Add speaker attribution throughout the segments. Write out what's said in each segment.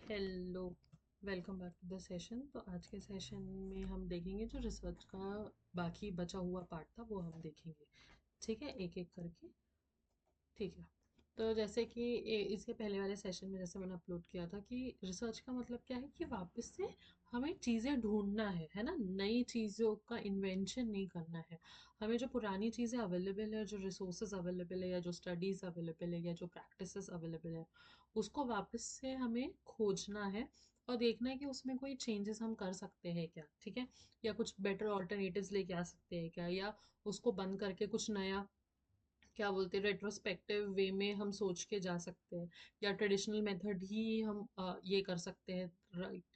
Speaker 1: Hello, welcome back to the session. तो आज के सेशन में हम देखेंगे जो रिसर्च का बाकी बचा हुआ पार्ट था वो हम देखेंगे। ठीक है, एक एक करके। ठीक है। तो जैसे कि इसके पहले वाले सेशन में जैसे मैंने अपलोड किया था कि रिसर्च का मतलब क्या है कि वापस से हमें चीज़ें ढूंढना है ना, नई चीज़ों का इन्वेंशन नहीं करना है। हमें जो पुरानी चीज़ें अवेलेबल है, जो रिसोर्सेज अवेलेबल है या जो स्टडीज़ अवेलेबल है या जो प्रैक्टिसेस अवेलेबल है, उसको वापस से हमें खोजना है और देखना है कि उसमें कोई चेंजेस हम कर सकते हैं क्या। ठीक है, या कुछ बेटर ऑल्टरनेटिव्स लेके आ सकते हैं क्या, या उसको बंद करके कुछ नया क्या बोलते हैं रेट्रोस्पेक्टिव वे में हम सोच के जा सकते हैं, या ट्रेडिशनल मेथड ही हम ये कर सकते हैं,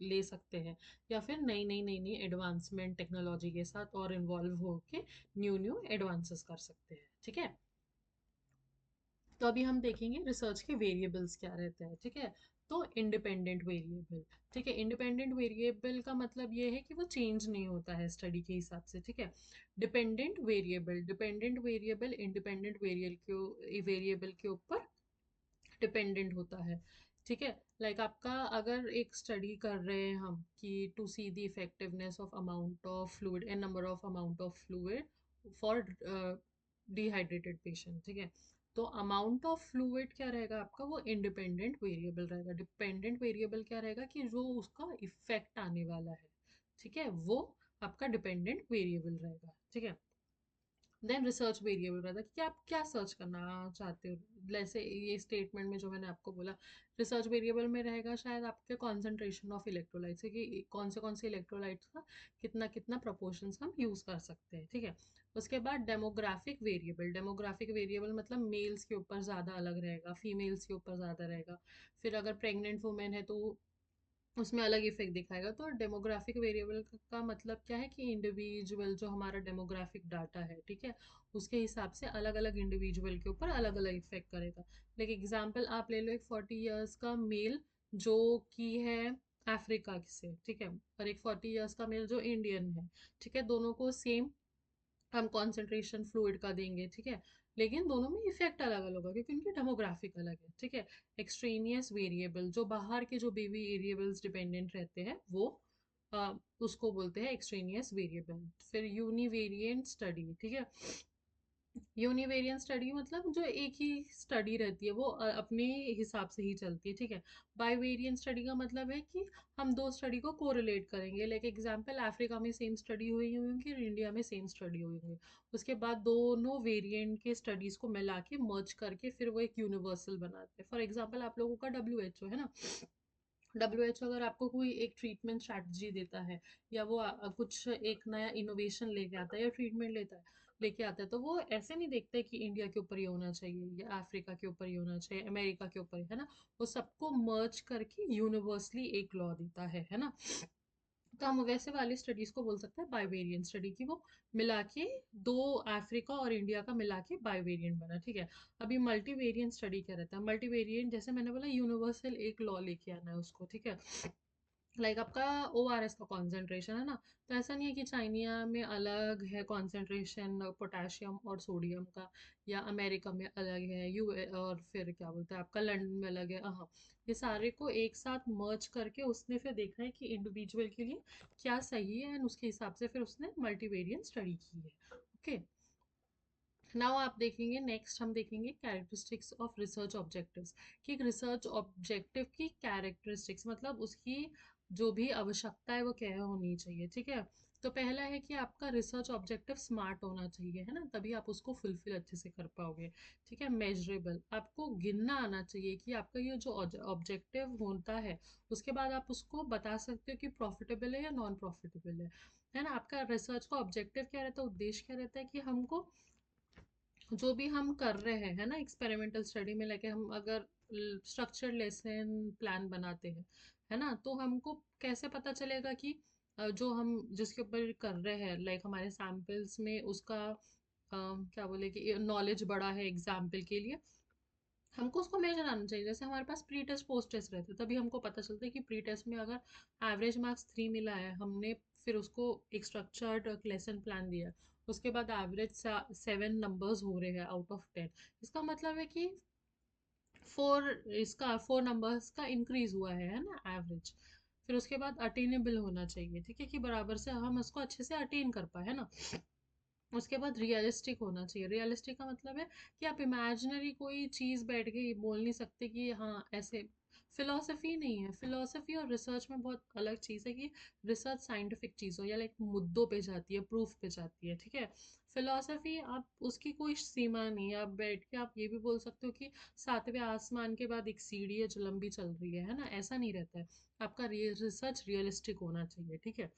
Speaker 1: ले सकते हैं, या फिर नई नई नई नई एडवांसमेंट टेक्नोलॉजी के साथ और इन्वॉल्व होके न्यू न्यू एडवांसेस कर सकते हैं। ठीक है। तो अभी हम देखेंगे रिसर्च के वेरिएबल्स क्या रहते हैं। ठीक है। तो इंडिपेंडेंट वेरिएबल। ठीक है, इंडिपेंडेंट वेरिएबल का मतलब ये है कि वो चेंज नहीं होता है स्टडी के हिसाब से। ठीक है। डिपेंडेंट वेरिएबल इंडिपेंडेंट वेरिएबल के ऊपर डिपेंडेंट होता है। ठीक है। लाइक आपका अगर एक स्टडी कर रहे हैं हम कि to see the effectiveness of amount of fluid and number of amount of fluid for dehydrated patient. ठीक है। तो अमाउंट ऑफ फ्लूइड क्या रहेगा आपका, वो इंडिपेंडेंट वेरिएबल रहेगा। डिपेंडेंट वेरिएबल क्या रहेगा कि जो उसका इफेक्ट आने वाला है, ठीक है, वो आपका डिपेंडेंट वेरिएबल रहेगा। ठीक है। देन रिसर्च वेरिएबल रहता है कि आप क्या सर्च करना चाहते हो। जैसे ये स्टेटमेंट में जो मैंने आपको बोला, रिसर्च वेरिएबल में रहेगा शायद आपके कॉन्सेंट्रेशन ऑफ इलेक्ट्रोलाइट्स कि कौन से इलेक्ट्रोलाइट्स का कितना कितना प्रोपोर्शंस हम यूज़ कर सकते हैं। ठीक है। उसके बाद डेमोग्राफिक वेरिएबल मतलब मेल्स के ऊपर ज़्यादा अलग रहेगा, फीमेल्स के ऊपर ज़्यादा रहेगा। फिर अगर प्रेग्नेंट वुमेन है तो उसमें अलग इफेक्ट दिखाएगा। तो डेमोग्राफिक वेरिएबल का मतलब क्या है कि इंडिविजुअल जो हमारा डेमोग्राफिक डाटा है, ठीक है, उसके हिसाब से अलग अलग इंडिविजुअल के ऊपर अलग अलग इफेक्ट करेगा। लाइक एग्जांपल आप ले लो एक 40 ईयर्स का मेल जो कि है अफ्रीका से, ठीक है, और एक 40 ईयर्स का मेल जो इंडियन है। ठीक है, दोनों को सेम हम कॉन्सेंट्रेशन फ्लूइड का देंगे। ठीक है, लेकिन दोनों में इफेक्ट अलग अलग होगा क्योंकि उनकी डेमोग्राफिक अलग है। ठीक है। एक्सट्रेनियस वेरिएबल जो बाहर के जो बेबी वेरिएबल्स डिपेंडेंट रहते हैं वो उसको बोलते हैं एक्सट्रेनियस वेरिएबल। फिर यूनिवेरिएंट स्टडी। ठीक है, यूनिवेरिएंट स्टडी मतलब जो एक ही स्टडी रहती है वो अपने हिसाब से ही चलती है। ठीक है। बाइवेरिएंट स्टडी का मतलब है कि हम दो स्टडी को कोरिलेट करेंगे। लाइक एग्जांपल अफ्रीका में सेम स्टडी हुई होंगी और इंडिया में सेम स्टडी हुई होंगी। उसके बाद दोनों वेरिएंट के स्टडीज को मिला के मर्ज करके फिर वो एक यूनिवर्सल बनाते हैं। फॉर एग्जाम्पल आप लोगों का WHO है ना, WHO अगर आपको कोई एक ट्रीटमेंट स्ट्रैटेजी देता है या वो कुछ एक नया इनोवेशन लेके आता है या ट्रीटमेंट लेके आता है, तो वो ऐसे नहीं देखते कि इंडिया के ऊपर ये होना चाहिए या अफ्रीका के ऊपर ये होना चाहिए, अमेरिका के ऊपर, है ना। वो सबको मर्ज करके यूनिवर्सली एक लॉ देता है ना। तो हम वैसे वाली स्टडीज को बोल सकते हैं बाइवेरिएंट स्टडी की वो मिला के दो अफ्रीका और इंडिया का मिला के बाइवेरिएंट बना। ठीक है। अभी मल्टीवेरिएंट स्टडी क्या रहता है, मल्टीवेरिएंट जैसे मैंने बोला यूनिवर्सल एक लॉ लेके आना है उसको। ठीक है। लाइक आपका ORS का कॉन्सेंट्रेशन है ना, तो ऐसा नहीं है कि चाइनिया में अलग है कॉन्सेंट्रेशन पोटेशियम और सोडियम का, या अमेरिका में अलग है, यू और फिर क्या बोलते हैं आपका लंदन में अलग है। हाँ, ये सारे को एक साथ मर्ज करके उसने फिर देखा है कि इंडिविजुअल के लिए क्या सही है एंड उसके हिसाब से फिर उसने मल्टीवेरिएंट स्टडी की है। ओके। नाउ आप देखेंगे, नेक्स्ट हम देखेंगे कैरेक्टरिस्टिक्स ऑफ रिसर्च ऑब्जेक्टिव्स कि एक रिसर्च ऑब्जेक्टिव की कैरेक्टरिस्टिक्स मतलब उसकी जो भी आवश्यकता है वो क्या होनी चाहिए। ठीक है। तो पहला है कि आपका रिसर्च ऑब्जेक्टिव स्मार्ट होना चाहिए, है ना, तभी आप उसको फुलफिल अच्छे से कर पाओगे। ठीक है। मेजरेबल, आपको गिनना आना चाहिए कि आपका ये जो ऑब्जेक्टिव होता है उसके बाद आप उसको बता सकते हो कि प्रॉफिटेबल है या नॉन प्रॉफिटेबल है ना। आपका रिसर्च का ऑब्जेक्टिव क्या रहता है, उद्देश्य क्या रहता है कि हमको जो भी हम कर रहे हैं, है ना, एक्सपेरिमेंटल स्टडी में लेके हम अगर स्ट्रक्चर्ड लेसन प्लान बनाते हैं, है ना, तो हमको कैसे पता चलेगा कि जो हम जिसके ऊपर कर रहे हैं लाइक हमारे सैंपल्स में उसका क्या बोले कि नॉलेज बढ़ा है एग्जाम्पल के लिए, हमको उसको मेजर आना चाहिए। जैसे हमारे पास प्री टेस्ट पोस्ट टेस्ट रहते हैं, तभी हमको पता चलता है कि प्री टेस्ट में अगर एवरेज मार्क्स 3 मिला है, हमने फिर उसको एक स्ट्रक्चर्ड लेसन प्लान दिया, उसके बाद एवरेज 7 नंबर्स हो रहे हैं आउट ऑफ 10, इसका मतलब है कि फोर नंबर्स का इंक्रीज हुआ है ना, एवरेज। फिर उसके बाद अटेनेबल होना चाहिए, ठीक है, कि बराबर से हम उसको अच्छे से अटेन कर पाए, है ना। उसके बाद रियलिस्टिक होना चाहिए। रियलिस्टिक का मतलब है कि आप इमेजिनरी कोई चीज़ बैठ के ये बोल नहीं सकते कि हाँ ऐसे। फिलोसफी नहीं है, फिलोसफी और रिसर्च में बहुत अलग चीज़ है कि रिसर्च साइंटिफिक चीज़ हो या लाइक मुद्दों पे जाती है, प्रूफ पे जाती है, ठीक है। फिलोसफी आप उसकी कोई सीमा नहीं है, आप बैठ के आप ये भी बोल सकते हो कि सातवें आसमान के बाद एक सीढ़ी है जो लंबी चल रही है ना, ऐसा नहीं रहता है। आपका रिसर्च रियलिस्टिक होना चाहिए, ठीक है।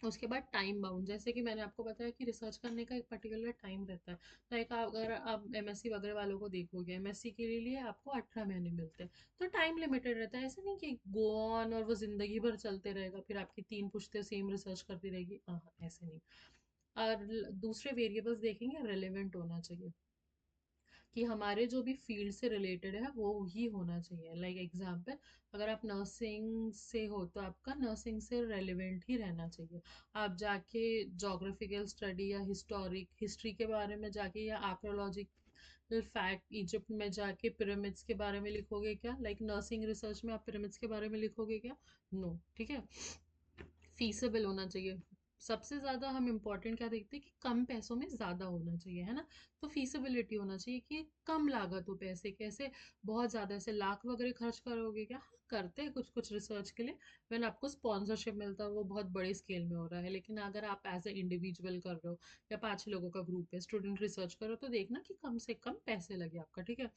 Speaker 1: उसके बाद टाइम बाउंड, जैसे कि मैंने आपको बताया कि रिसर्च करने का एक पर्टिकुलर टाइम रहता है। लाइक अगर आप एमएससी वगैरह वालों को देखोगे, एमएससी के लिए आपको 18 महीने मिलते हैं, तो टाइम लिमिटेड रहता है। ऐसा नहीं कि गो ऑन और वो जिंदगी भर चलते रहेगा, फिर आपकी 3 पुश्तें सेम रिसर्च करती रहेगी, हाँ ऐसे नहीं। और दूसरे वेरिएबल्स देखेंगे, रेलेवेंट होना चाहिए कि हमारे जो भी फील्ड से रिलेटेड है वो ही होना चाहिए। लाइक एग्जांपल, अगर आप नर्सिंग से हो तो आपका नर्सिंग से रेलेवेंट ही रहना चाहिए। आप जाके जोग्राफिकल स्टडी या हिस्टोरिक हिस्ट्री के बारे में जाके या आर्कोलॉजिकल फैक्ट इजिप्ट में जाके पिरामिड्स के बारे में लिखोगे क्या? लाइक नर्सिंग रिसर्च में आप पिरामिड्स के बारे में लिखोगे क्या? नो, ठीक है। फीसेबल होना चाहिए। सबसे ज़्यादा हम इम्पोर्टेंट क्या देखते हैं कि कम पैसों में ज़्यादा होना चाहिए, है ना। तो फीसिबिलिटी होना चाहिए कि कम लागत हो, पैसे कैसे बहुत ज़्यादा ऐसे लाख वगैरह खर्च करोगे क्या? हाँ, करते हैं कुछ कुछ रिसर्च के लिए, वैन आपको स्पॉन्सरशिप मिलता है वो बहुत बड़े स्केल में हो रहा है। लेकिन अगर आप एज ए इंडिविजुअल कर रहे हो या 5 लोगों का ग्रुप है, स्टूडेंट रिसर्च करो, तो देखना कि कम से कम पैसे लगे आपका, ठीक है।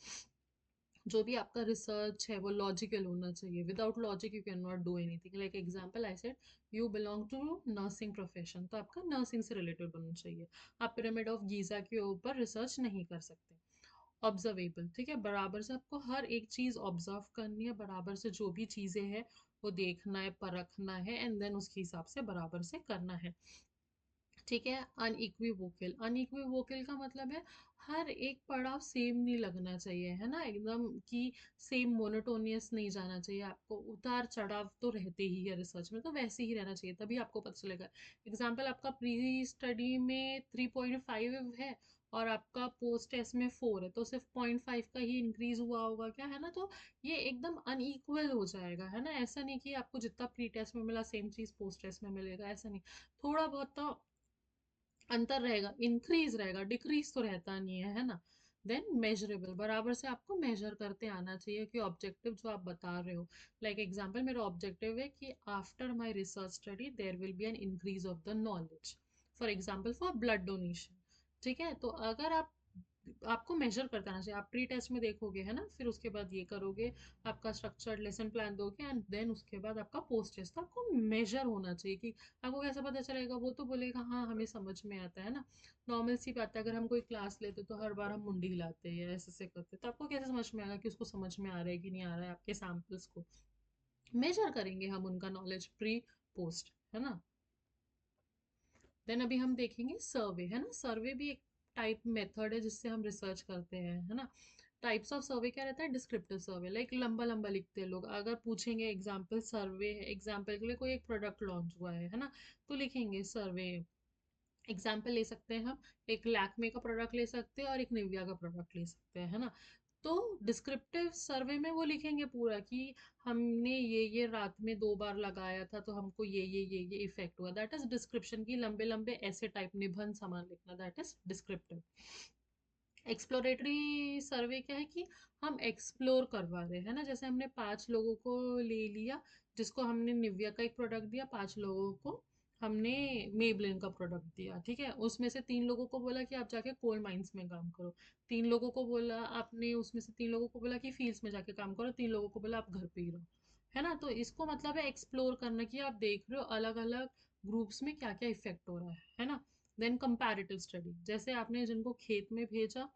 Speaker 1: जो भी आपका रिसर्च है वो लॉजिकल होना चाहिए। Without logic you can not do anything. Like example I said you belong to nursing profession, तो आपका नर्सिंग से रिलेटेड होना चाहिए। आप पिरामिड ऑफ गीजा के ऊपर रिसर्च नहीं कर सकते। ऑब्जर्वेबल, ठीक है, बराबर से आपको हर एक चीज़ ऑब्जर्व करनी है, बराबर से जो भी चीज़ें हैं वो देखना है, परखना है, एंड देन उसके हिसाब से बराबर से करना है, ठीक है। अनइक्विवोकल, अनइक्विवोकल का मतलब है हर एक पड़ाव सेम नहीं लगना चाहिए, है ना, एकदम कि सेम मोनोटोनियस नहीं जाना चाहिए। आपको उतार चढ़ाव तो रहते ही है रिसर्च में, तो वैसे ही रहना चाहिए, तभी आपको पता चलेगा। एग्जाम्पल, आपका प्री स्टडी में 3.5 है और आपका पोस्ट टेस्ट में 4 है, तो सिर्फ 0.5 का ही इंक्रीज हुआ होगा क्या, है ना। तो ये एकदम अनइक्वल हो जाएगा, है ना। ऐसा नहीं कि आपको जितना प्री टेस्ट में मिला सेम चीज पोस्ट टेस्ट में मिलेगा, ऐसा नहीं। थोड़ा बहुत तो अंतर रहेगा, इंक्रीज रहेगा, डिक्रीज तो रहता नहीं है ना। देन मेजरेबल, बराबर से आपको मेजर करते आना चाहिए कि ऑब्जेक्टिव जो आप बता रहे हो। लाइक एग्जांपल, मेरा ऑब्जेक्टिव है कि after my research study there will be an increase of the knowledge, for example for blood donation, ठीक है। तो अगर आप आपको मेजर करते आना चाहिए। आप प्री टेस्ट में देखोगे, है ना, फिर उसके बाद ये करोगे, आपका स्ट्रक्चर्ड लेसन प्लान दोगे, एंड देन उसके बाद आपका पोस्ट टेस्ट। तो आपको मेजर होना चाहिए कि आपको कैसे पता चलेगा, वो तो बोलेगा हाँ हमें समझ में आता है ना। नॉर्मल सी बात है, अगर हम कोई क्लास लेते तो हर बार हम मुंडी हिलाते हैं या ऐसे ऐसे करते, तो आपको कैसे समझ में आएगा कि उसको समझ में आ रहा है कि नहीं आ रहा है। आपके सैम्पल्स को मेजर करेंगे हम, उनका नॉलेज प्री पोस्ट, है ना। देन अभी हम देखेंगे सर्वे, है ना। सर्वे भी एक टाइप मेथड है जिससे हम रिसर्च करते हैं, है ना। टाइप्स ऑफ सर्वे क्या रहता है? डिस्क्रिप्टिव सर्वे, लाइक लंबा लंबा लिखते हैं लोग। अगर पूछेंगे एग्जाम्पल सर्वे है, एग्जाम्पल के लिए कोई एक प्रोडक्ट लॉन्च हुआ है ना, तो लिखेंगे सर्वे। एग्जाम्पल ले सकते हैं हम, एक लैक्मे का प्रोडक्ट ले सकते हैं और एक निविया का प्रोडक्ट ले सकते हैं, है ना। तो डिस्क्रिप्टिव सर्वे में वो लिखेंगे पूरा कि हमने ये रात में 2 बार लगाया था तो हमको ये इफेक्ट हुआ। दैट इज डिस्क्रिप्शन की लंबे लंबे ऐसे टाइप निबंध समान लिखना, दैट इज डिस्क्रिप्टिव। एक्सप्लोरेटरी सर्वे क्या है कि हम एक्सप्लोर करवा रहे हैं ना। जैसे हमने 5 लोगों को ले लिया, जिसको हमने निविया का एक प्रोडक्ट दिया, 5 लोगों को हमने मेबलिन का प्रोडक्ट दिया, ठीक है। उसमें से 3 लोगों को बोला कि आप जाके कोल माइंस में काम करो, 3 लोगों को बोला, आपने उसमें से 3 लोगों को बोला कि फील्ड्स में जाके काम करो, 3 लोगों को बोला आप घर पे ही रहो, है ना। तो इसको मतलब है एक्सप्लोर करना, कि आप देख रहे हो अलग अलग ग्रुप्स में क्या क्या इफेक्ट हो रहा है ना। देन कंपैरेटिव स्टडी, जैसे आपने जिनको खेत में भेजा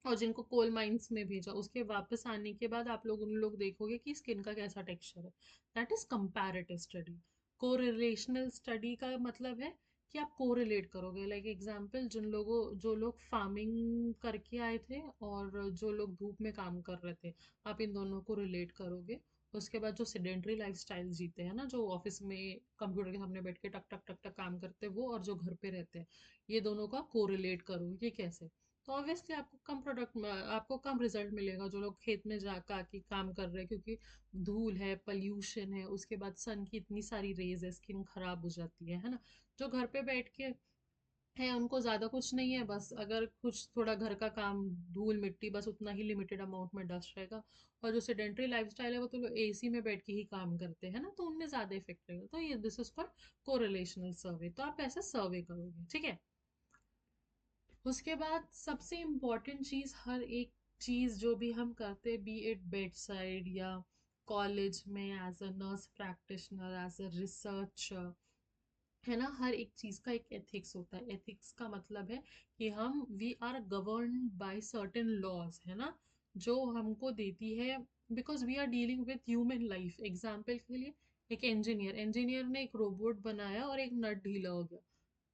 Speaker 1: और जिनको कोल माइंस में भेजा, उसके वापस आने के बाद आप लोग उन लोग देखोगे कि स्किन का कैसा टेक्सचर है। That is comparative study. Correlational study का मतलब है कि आप कोरिलेट करोगे। लाइक एग्जांपल, जिन लोगों जो लोग फार्मिंग करके आए थे और जो लोग धूप में काम कर रहे थे, आप इन दोनों को रिलेट करोगे। उसके बाद जो सेडेंट्री लाइफस्टाइल जीते हैं ना, जो ऑफिस में कंप्यूटर के सामने बैठ के टक टक टक टक काम करते हैं वो, और जो घर पे रहते हैं, ये दोनों का कोरिलेट करोगे कि कैसे। तो ऑब्वियसली आपको कम रिजल्ट मिलेगा जो लोग खेत में जा के काम कर रहे हैं, क्योंकि धूल है, पोल्यूशन है, उसके बाद सन की इतनी सारी रेज है, स्किन खराब हो जाती है ना। जो घर पे बैठ के है उनको ज्यादा कुछ नहीं है, बस अगर कुछ थोड़ा घर का काम, धूल मिट्टी, बस उतना ही लिमिटेड अमाउंट में डस्ट रहेगा। और जो सेडेंटरी लाइफस्टाइल है वो तो लोग एसी में बैठ के ही काम करते हैं ना, तो उनमें ज्यादा इफेक्ट रहेगा। तो ये दिस इज फॉर कोरिलेशनल सर्वे, तो आप ऐसा सर्वे करोगे, ठीक है। उसके बाद सबसे इम्पोर्टेंट चीज, हर एक चीज जो भी हम करते, बी इट बेड साइड या कॉलेज में as a nurse practitioner, as a researcher, है ना, हर एक चीज का एक एथिक्स होता है। एथिक्स का मतलब है कि हम we are govern by certain laws, है ना, जो हमको देती है, because we are dealing with human life. Example के लिए, एक इंजीनियर ने एक रोबोट बनाया और एक नट ढीला हो गया,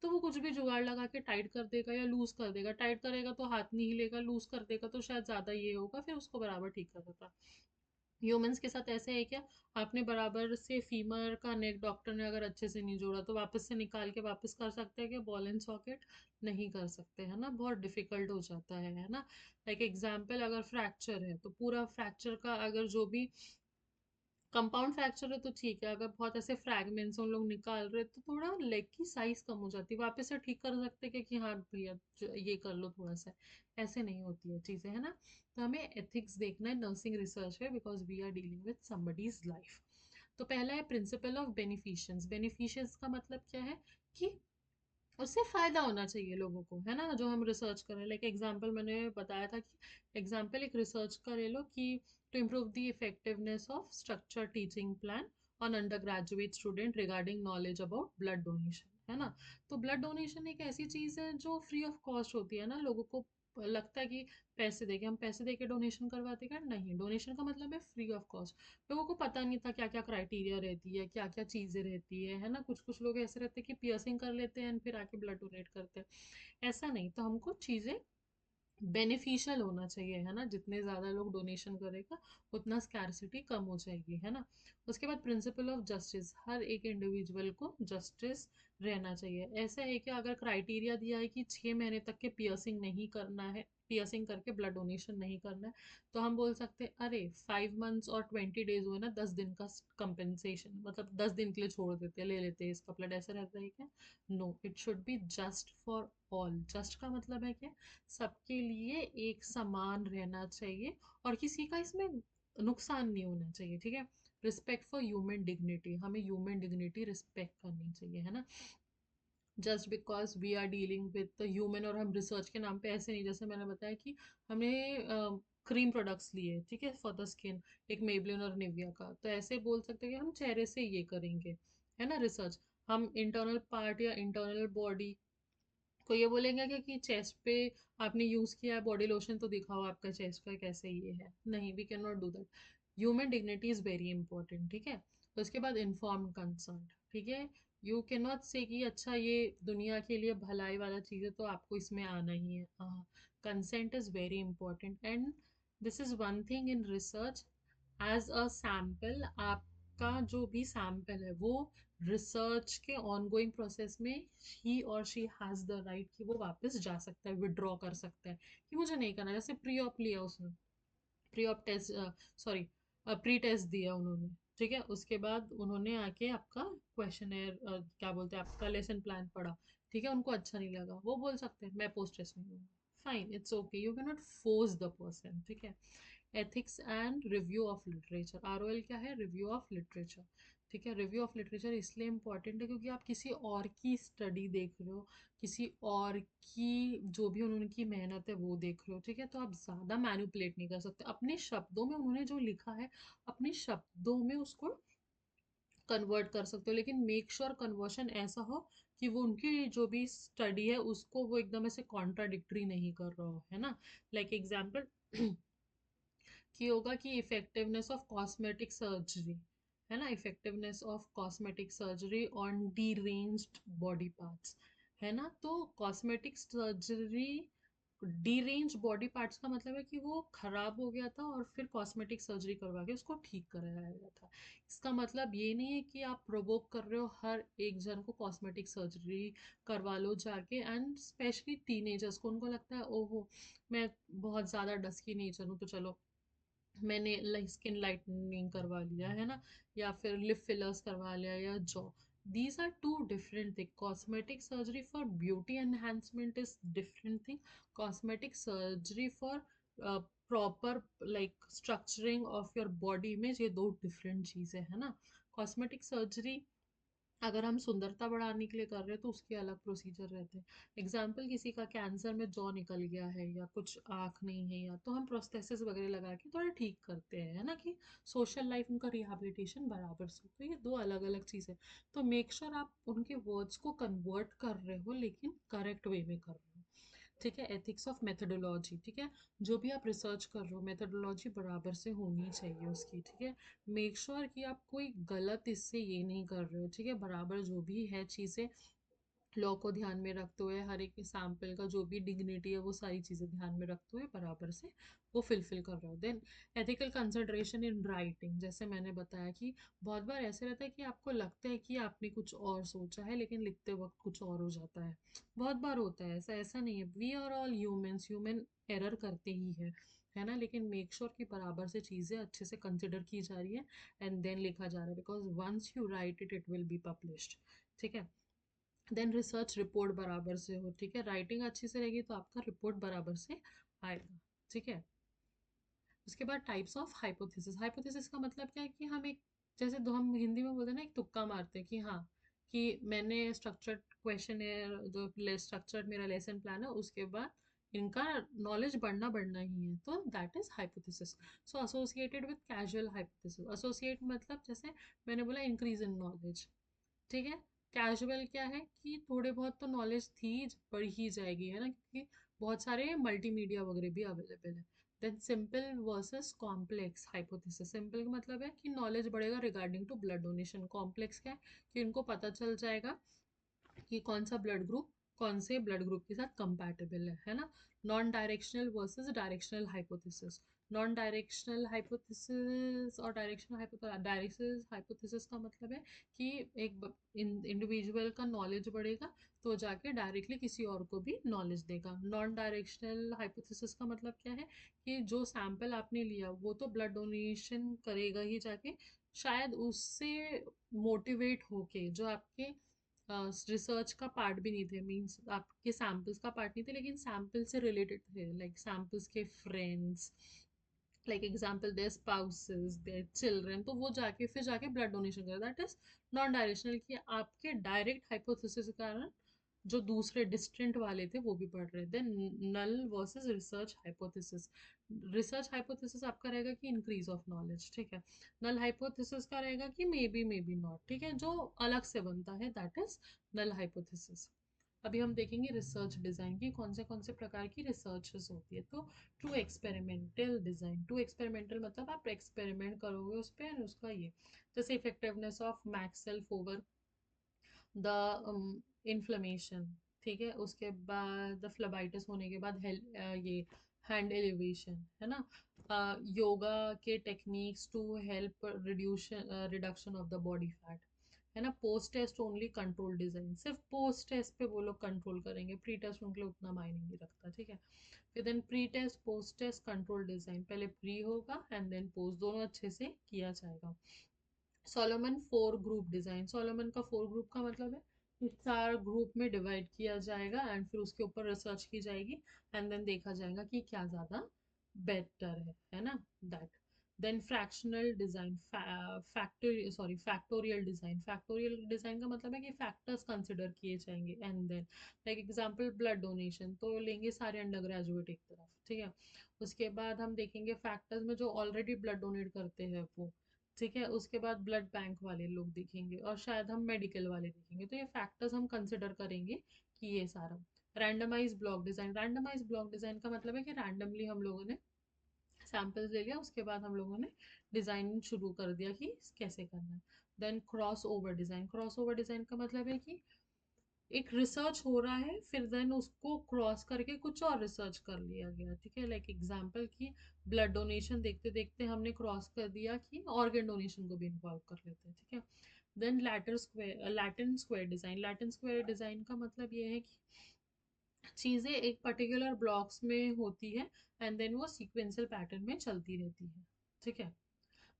Speaker 1: तो वो कुछ भी जुगाड़ लगा के टाइट कर देगा या लूज कर देगा। टाइट करेगा तो हाथ नहीं हिलेगा, लूज कर देगा तो शायद ज्यादा ये होगा, फिर उसको बराबर ठीक कर देता। ह्यूमंस के साथ ऐसे है क्या? आपने बराबर से फीमर का नेक डॉक्टर ने अगर अच्छे से नहीं जोड़ा तो वापस से निकाल के वापस कर सकते हैं क्या बॉल एंड सॉकेट? नहीं कर सकते, है ना, बहुत डिफिकल्ट हो जाता है ना। लाइक एग्जाम्पल, अगर फ्रैक्चर है तो पूरा फ्रैक्चर का अगर जो भी कंपाउंड फ्रैक्चर है तो ठीक है, अगर बहुत ऐसे फ्रैगमेंट्स उन लोग निकाल रहे तो थोड़ा लेग की साइज कम हो जाती है, वापस से ठीक कर सकते हैं कि हाँ भैया ये कर लो थोड़ा सा। ऐसे नहीं होती है चीजें, है ना। तो हमें एथिक्स देखना है नर्सिंग रिसर्च में, because we are dealing with somebody's life. तो पहला है प्रिंसिपल ऑफ बेनिफिशियंस। बेनिफिशियंस का मतलब क्या है कि उससे फायदा होना चाहिए लोगों को, है ना, जो हम रिसर्च करें। लाइक एग्जांपल मैंने बताया था कि एग्जांपल एक रिसर्च का ले लो कि to improve the effectiveness of structure teaching plan on undergraduate student regarding knowledge about blood donation, है ना। तो ब्लड डोनेशन एक ऐसी चीज है जो फ्री ऑफ कॉस्ट होती है ना। लोगों को लगता है कि पैसे देके, हम पैसे देके डोनेशन करवाते, क्या नहीं, डोनेशन का मतलब है फ्री ऑफ कॉस्ट। लोगों को पता नहीं था क्या क्या क्राइटेरिया रहती है, क्या क्या चीजें रहती है ना। कुछ कुछ लोग ऐसे रहते हैं कि पियर्सिंग कर लेते हैं फिर आके ब्लड डोनेट करते हैं, ऐसा नहीं। तो हमको चीजें बेनिफिशियल होना चाहिए, है ना। जितने ज्यादा लोग डोनेशन करेगा उतना स्कैरसिटी कम हो जाएगी, है ना। उसके बाद प्रिंसिपल ऑफ जस्टिस, हर एक इंडिविजुअल को जस्टिस रहना चाहिए। ऐसा है कि अगर क्राइटेरिया दिया है कि 6 महीने तक के पियर्सिंग नहीं करना है, पियर्सिंग करके ब्लड डोनेशन नहीं करना है, तो हम बोल सकते हैं अरे 5 मंथ्स और 20 डेज हुए ना, 10 दिन का कंपेंसेशन, मतलब 10 दिन के लिए छोड़ देते हैं, ले लेते हैं इसका ब्लड, ऐसा रहता है क्या? No, it should be just for all. Just का मतलब है क्या? सबके लिए एक समान रहना चाहिए और किसी का इसमें नुकसान नहीं होना चाहिए, ठीक है। रिस्पेक्ट फॉर ह्यूमन डिग्निटी, हमें ह्यूमन डिग्निटी रिस्पेक्ट करनी चाहिए, है ना। Just because we are dealing with the human, और हम रिसर्च के नाम पे ऐसे नहीं, जैसे मैंने बताया कि हमने क्रीम प्रोडक्ट्स लिए, ठीक है, फॉर द स्किन, एक मेबलिन और निविया का, तो ऐसे बोल सकते हैं कि हम चेहरे से ये करेंगे, है ना, रिसर्च। हम इंटरनल पार्ट या इंटरनल बॉडी को ये बोलेंगे कि चेस्ट पे आपने यूज किया है बॉडी लोशन तो दिखाओ आपका चेस्ट का कैसे ये है, नहीं, we can not do that. Human dignity is very important, ठीक है। तो उसके बाद इन्फॉर्म्ड कंसर्न, ठीक है। यू कैन नॉट से कि अच्छा ये दुनिया के लिए भलाई वाला चीज़ है तो आपको इसमें आना ही है। Consent is very important, and this is one thing in research. As a sample, आपका जो भी सैम्पल है वो रिसर्च के ऑनगोइंग प्रोसेस में ही और शी हैज द राइट कि वो वापस जा सकता है, विड्रॉ कर सकता है कि मुझे नहीं करना। जैसे प्री ऑप लिया उसने, pre op test, sorry, pre test दिया उन्होंने, ठीक है, उसके बाद उन्होंने आके आपका क्वेश्चनर, क्या बोलते हैं, आपका लेसन प्लान पढ़ा, ठीक है, उनको अच्छा नहीं लगा, वो बोल सकते हैं मैं पोस्ट टेस्ट नहीं दूंगा। Fine, it's okay, you can not force the person, ठीक है। Ethics and review of literature, ROL क्या है? रिव्यू ऑफ लिटरेचर, ठीक है। रिव्यू ऑफ लिटरेचर इसलिए इंपॉर्टेंट है क्योंकि आप किसी और की स्टडी देख रहे हो, किसी और की जो भी उनकी मेहनत है वो देख रहे हो, ठीक है। तो आप ज़्यादा मैनिपुलेट नहीं कर सकते, अपने शब्दों में उन्होंने जो लिखा है अपने शब्दों में उसको कन्वर्ट कर सकते हो, लेकिन मेक श्योर कन्वर्शन ऐसा हो कि वो उनकी जो भी स्टडी है उसको वो एकदम ऐसे कॉन्ट्राडिक्टरी नहीं कर रहा हो, है ना। लाइक एग्जाम्पल की होगा कि इफेक्टिवनेस ऑफ कॉस्मेटिक सर्जरी, है ना, effectiveness of cosmetic surgery on deranged body parts, है ना। तो cosmetic surgery derange body parts का मतलब है कि वो खराब हो गया था और फिर कॉस्मेटिक सर्जरी करवा के उसको ठीक कराया गया था। इसका मतलब ये नहीं है कि आप प्रोवोक कर रहे हो हर एक जन को कॉस्मेटिक सर्जरी करवा लो जाके, एंड स्पेशली टीनेजर्स को, उनको लगता है ओहो मैं बहुत ज़्यादा डस्की नेचर हूँ तो चलो मैंने स्किन लाइटनिंग करवा लिया है ना, या फिर लिप फिलर्स करवा लिया या jaw. These are two different thing. Cosmetic surgery for beauty enhancement is different thing. Cosmetic surgery for proper like structuring of your body image, ये दो डिफरेंट चीज़ें है ना। कॉस्मेटिक सर्जरी अगर हम सुंदरता बढ़ाने के लिए कर रहे हैं तो उसके अलग प्रोसीजर रहते हैं। एग्जाम्पल, किसी का कैंसर में जॉ निकल गया है या कुछ आँख नहीं है, या तो हम प्रोस्थेसिस वगैरह लगा के थोड़ा ठीक करते हैं, है ना, कि सोशल लाइफ उनका रिहैबिलिटेशन बराबर से हो। तो ये दो अलग अलग चीज़ें। तो मेक श्योर आप उनके वर्ड्स को कन्वर्ट कर रहे हो लेकिन करेक्ट वे में कर रहे हो। ठीक है, एथिक्स ऑफ मेथडोलॉजी, ठीक है, जो भी आप रिसर्च कर रहे हो मेथडोलॉजी बराबर से होनी चाहिए उसकी। ठीक है, मेक श्योर कि आप कोई गलत इससे ये नहीं कर रहे हो। ठीक है, बराबर जो भी है चीज़ें लॉ को ध्यान में रखते हुए, हर एक सैम्पल का जो भी डिग्निटी है वो सारी चीज़ें ध्यान में रखते हुए बराबर से वो फिलफिल कर रहे हो। Then ethical consideration in writing, जैसे मैंने बताया कि बहुत बार ऐसे रहता है कि आपको लगता है कि आपने कुछ और सोचा है लेकिन लिखते वक्त कुछ और हो जाता है। बहुत बार होता है ऐसा, ऐसा नहीं है, we are all humans, human error करते ही है ना। लेकिन मेक श्योर कि बराबर से चीज़ें अच्छे से कंसिडर की जा रही है एंड देन लिखा जा रहा है, because once you write it it will be published. ठीक है, देन रिसर्च रिपोर्ट बराबर से हो। ठीक है, राइटिंग अच्छी से रहेगी तो आपका रिपोर्ट बराबर से आएगा। ठीक है, उसके बाद टाइप्स ऑफ हाइपोथेसिस। हाइपोथेसिस का मतलब क्या है कि हम एक, जैसे दो हम हिंदी में बोलते हैं ना, एक तुक्का मारते हैं कि हाँ, कि मैंने स्ट्रक्चर्ड क्वेश्चन जो स्ट्रक्चर्ड मेरा लेसन प्लान है उसके बाद इनका नॉलेज बढ़ना बढ़ना ही है, तो that is hypothesis. So associated with casual hypothesis, associate मतलब जैसे मैंने बोला इंक्रीज इन नॉलेज। ठीक है, कैजुअल क्या है कि थोड़े बहुत तो नॉलेज थी, बढ़ ही जाएगी, है ना, क्योंकि बहुत सारे मल्टीमीडिया वगैरह भी अवेलेबल है। Then simple versus complex hypothesis. Simple का मतलब है कि नॉलेज बढ़ेगा regarding to blood donation. Complex क्या है कि इनको पता चल जाएगा कि कौन सा ब्लड ग्रुप कौन से ब्लड ग्रुप के साथ कंपैटिबल है ना। Non directional versus directional hypothesis. Non directional hypothesis और डायरेक्शनल हाइपोथेसिस का मतलब है कि एक इंडिविजुअल का नॉलेज बढ़ेगा तो जाके डायरेक्टली किसी और को भी नॉलेज देगा। नॉन डायरेक्शनल हाइपोथेसिस का मतलब क्या है कि जो सैंपल आपने लिया वो तो ब्लड डोनेशन करेगा ही जाके, शायद उससे मोटिवेट होके जो आपके रिसर्च का पार्ट भी नहीं थे, मीन्स आपके सैम्पल्स का पार्ट नहीं थे लेकिन सैम्पल से रिलेटेड थे, लाइक सैम्पल्स के friends, like example their spouses their children, तो वो जाके फिर जाके ब्लड डोनेशन करे, दैट इज नॉन डायरेक्शनल, कि आपके डायरेक्ट हाइपोथेसिस के कारण जो दूसरे डिस्टेंट वाले थे वो भी पढ़ रहे थे। Null versus research hypothesis. Research hypothesis आपका रहेगा कि इंक्रीज ऑफ नॉलेज। ठीक है, नल हाइपोथेसिस का रहेगा कि मे बी नॉट। ठीक है, जो अलग से बनता है दैट इज नल हाइपोथेसिस। अभी हम देखेंगे रिसर्च डिज़ाइन की कौन से प्रकार की रिसर्चेस होती है। तो true experimental design, true experimental मतलब आप एक्सपेरिमेंट करोगे उस पर, उसका ये, जैसे effectiveness of max self over the inflammation. ठीक है, उसके बाद द फ्लेबाइटिस होने के बाद ये हैंड एलिवेशन, है ना। योगा के techniques to help reduction of the body fat, है ना। Post test only control design, सिर्फ पोस्ट टेस्ट पे वो लोग कंट्रोल करेंगे, प्री टेस्ट उनके लिए उतना मायने नहीं रखता। ठीक है, फिर then pre test post test control design, पहले प्री होगा एंड देन पोस्ट, दोनों अच्छे से किया जाएगा। Solomon four group design, Solomon का फोर ग्रुप का मतलब है कि चार ग्रुप में डिवाइड किया जाएगा एंड फिर उसके ऊपर रिसर्च की जाएगी एंड देन देखा जाएगा कि क्या ज़्यादा बेटर है ना, that. Then fractional design, factorial design. Factorial design का मतलब है कि फैक्टर्स कंसिडर किए जाएंगे and then, like example blood donation तो लेंगे सारे अंडर ग्रेजुएट एक तरफ। ठीक है, उसके बाद हम देखेंगे फैक्टर्स में जो ऑलरेडी ब्लड डोनेट करते हैं वो। ठीक है, उसके बाद ब्लड बैंक वाले लोग देखेंगे और शायद हम मेडिकल वाले देखेंगे, तो ये फैक्टर्स हम कंसिडर करेंगे कि ये सारा। Randomise block design, randomise block design का मतलब है कि रैंडमली हम लोगों ने सैंपल्स ले लिया, उसके बाद हम लोगों ने डिजाइन शुरू कर दिया कि कैसे करना है। Then cross over design, cross over design का मतलब है कि एक रिसर्च हो रहा है, फिर देन उसको क्रॉस करके कुछ और रिसर्च कर लिया गया, ठीक है। लाइक एग्जांपल की ब्लड डोनेशन देखते देखते हमने क्रॉस कर दिया कि ऑर्गन डोनेशन को भी इन्वॉल्व कर लेते हैं, ठीक है। देन लैटिन स्क्वायर डिजाइन का मतलब ये है कि चीजें एक पर्टिकुलर ब्लॉक्स में होती है एंड देन वो सीक्वेंशियल पैटर्न में चलती रहती है, ठीक है।